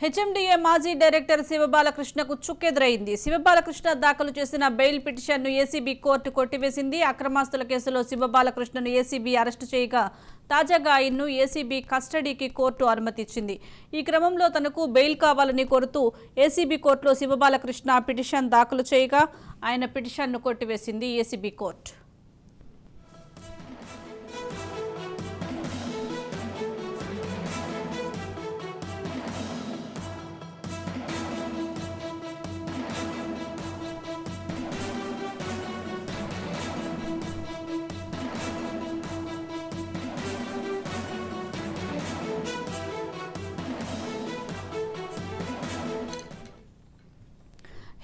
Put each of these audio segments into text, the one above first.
HMDA మాజీ director శివబాలకృష్ణకు చుక్కెదురైంది. Shiva Balakrishna దాఖలు చేసిన బెయిల్ పిటిషన్ను ఏసీబీ కోర్టు కొట్టివేసింది. అక్రమాస్తుల కేసులో శివబాలకృష్ణను ఏసీబీ అరెస్టు చేయగా తాజాగా ఆయన్ను ఏసీబీ కస్టడీకి కోర్టు అనుమతిచ్చింది. ఈ క్రమంలో తనకు బెయిల్ కావాలని కోరుతూ ఏసీబీ కోర్టులో శివబాలకృష్ణ పిటిషన్ దాఖలు చేయగా ఆయన పిటిషన్ను కొట్టివేసింది ఏసీబీ కోర్టు.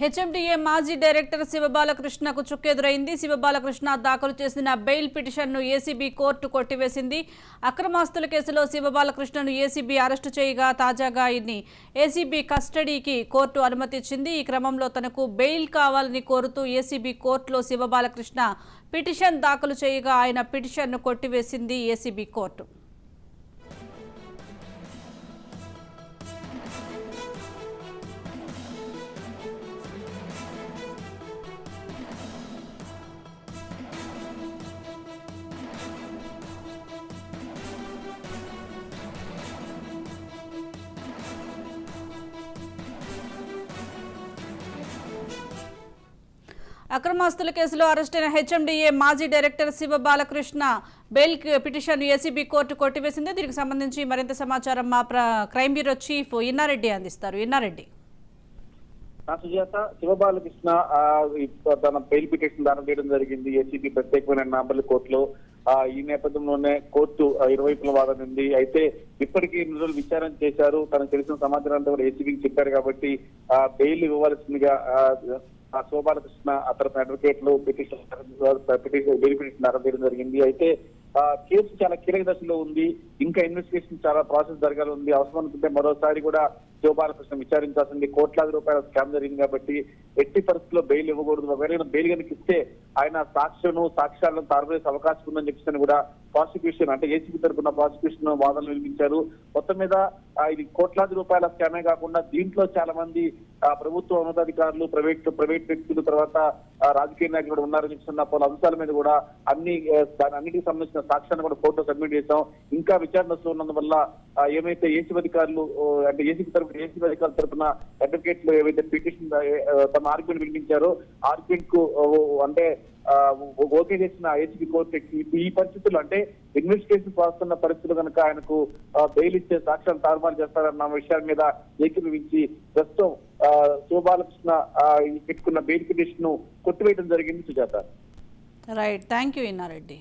హెచ్ఎండిఏ మాజీ డైరెక్టర్ శివబాలకృష్ణకు చుక్కెదురైంది. శివబాలకృష్ణ దాఖలు చేసిన బెయిల్ పిటిషన్ను ఏసీబీ కోర్టు కొట్టివేసింది. అక్రమాస్తుల కేసులో శివబాలకృష్ణను ఏసీబీ అరెస్టు చేయగా తాజాగా ఆయన్ని ఏసీబీ కస్టడీకి కోర్టు అనుమతిచ్చింది. ఈ క్రమంలో తనకు బెయిల్ కావాలని కోరుతూ ఏసీబీ కోర్టులో శివబాలకృష్ణ పిటిషన్ దాఖలు చేయగా ఆయన పిటిషన్ను కొట్టివేసింది ఏసీబీ కోర్టు. అక్రమాస్తుల కేసులో అరెస్టైన హెచ్ఎండిఏ మాజీ director Sivabalakrishna bail petition ACB court కొట్టివేసింది. దీనికి సంబంధించి మరింత సమాచారం మా క్రైమ్ బ్యూరో చీఫ్ ఇన్నారెడ్డి అందిస్తారు. ఇన్నారెడ్డి. సుజాత, శివబాలకృష్ణ తన బెయిల్ పిటిషన్ దాఖలు చేయడం జరిగింది ఏసీబీ ప్రత్యేకమైన నాంపల్లి కోర్టులో. ఈ నేపథ్యంలోనే కోర్టు ఇరువైపుల వాదన ఉంది. అయితే ఇప్పటికీ 2 రోజులు విచారణ చేశారు. తనకు తెలిసిన సమాచారం అంతా కూడా ఏసీబీకి చెప్పారు కాబట్టి బెయిల్ ఇవ్వవలసిందిగా శివబాలకృష్ణ అతని అడ్వకేట్లు బెయిల్ పిటిషన్ దాఖలు చేయడం జరిగింది. అయితే కేసు చాలా కీలక దశలో ఉంది. ఇంకా ఇన్వెస్టిగేషన్ చాలా ప్రాసెస్ జరగాలి ఉంది. అవసరం అనుకుంటే మరోసారి కూడా శివబాలకృష్ణ విచారించాల్సింది. కోట్లాది రూపాయల స్కామ్ జరిగింది కాబట్టి ఎట్టి పరిస్థితుల్లో బెయిల్ ఇవ్వకూడదు. ఒకవేళ బెయిల్ కనుక ఇస్తే ఆయన సాక్ష్యాలను తారుమేసే అవకాశం ఉందని చెప్పేసి కూడా ప్రాసిక్యూషన్ అంటే ఏసీబీ తరఫున ప్రాసిక్యూషన్ వాదనలు వినిపించారు. మొత్తం మీద ఇది కోట్లాది రూపాయల స్కామే కాకుండా దీంట్లో చాలా మంది ప్రభుత్వ ఉన్నతాధికారులు, ప్రైవేట్ వ్యక్తులు, తర్వాత రాజకీయ నాయకులు కూడా ఉన్నారని చెప్తున్న పలు అంశాల మీద కూడా అన్నిటికి సంబంధించిన సాక్ష్యాన్ని కూడా కోర్టులో సబ్మిట్ చేశాం. ఇంకా విచారణ ఉన్నందువల్ల ఏమైతే ఏసీబీ అధికారులు అంటే ఏసీబీ అధికారుల తరఫున అడ్వకేట్లు ఏవైతే పిటిషన్ తమ ఆర్గ్యుమెంట్ వినిపించారో ఆర్గ్యుమెంట్ కు అంటే ఓకే చేసిన ఏసీబీ కోర్టు ఈ పరిస్థితుల్లో అంటే ఇన్వెస్టిగేషన్ చేస్తున్న పరిస్థితులు కనుక ఆయనకు బెయిల్ ఇచ్చే సాక్ష్యాలు తారుమారు చేస్తారన్న విషయాల మీద ఏకీభవించి ప్రస్తుతం శివబాలకృష్ణ పెట్టుకున్న బెయిల్ పిటిషన్ ను కొట్టివేయడం జరిగింది. Sujatha. Right, thank you Inna Reddy.